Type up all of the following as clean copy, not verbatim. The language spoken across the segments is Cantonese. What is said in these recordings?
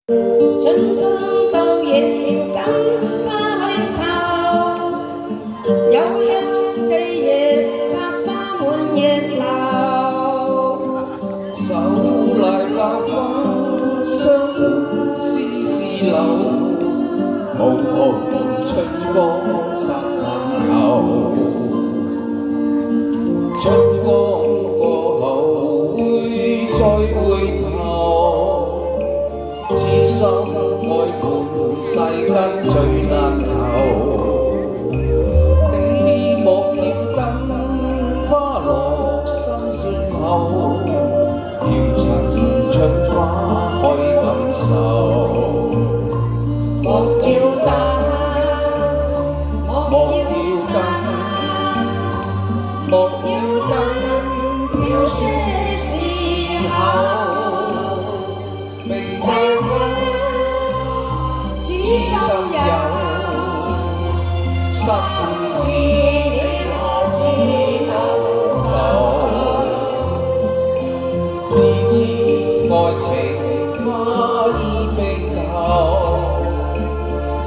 春風到迎金花去頭，悠悠四月百花滿月樓。手來百花相思絲柳，無窮春光灑眼頭。春光過後會再回頭，此心愛伴世間最難求。你莫要等花落深雪後，要趁春花開感受。莫要等，莫要等，莫要等飄雪時候，並睇花此知心心有，有，心知你可知道否？自知愛情花已並頭，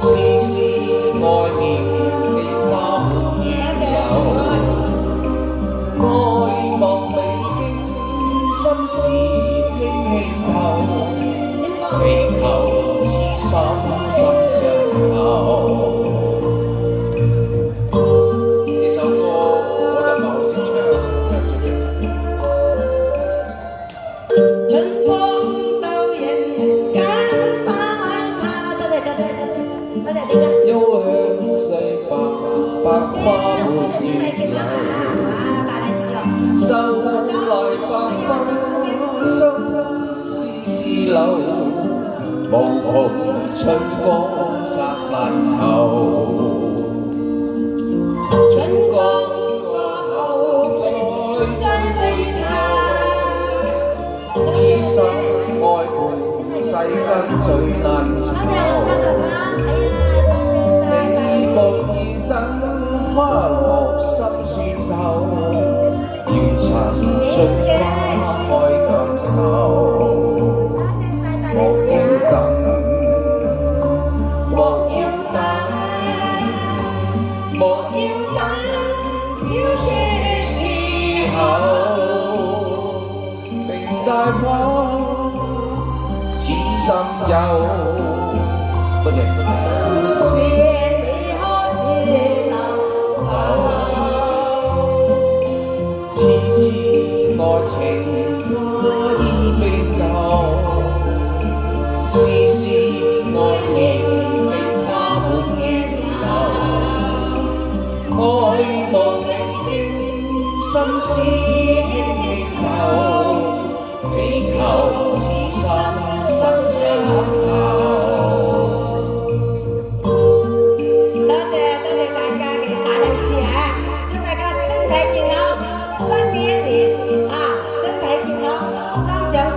絲絲愛念寄花滿月樓。愛莫未經心事輕輕透，祈求此心心相扣。呢首歌我就唔係好識唱，春風到迎金花去頭。多謝點解？幽香四百百花滿月樓。手來百花相思絲柳，無窮春光灑眼頭。春光過後再回頭，此心愛伴世間最難求。你莫要等花落深雪後，要趁春花開感受。莫要等，莫要等，莫要等飄雪時候，並帶花此心有。多謝。愛情花已並頭，絲絲愛念寄花滿月樓。愛莫未經心思輕透，祈求此心心相扣。多謝大家嘅打力士啊！祝大家身體健康，新嘅一年身體健康，心想事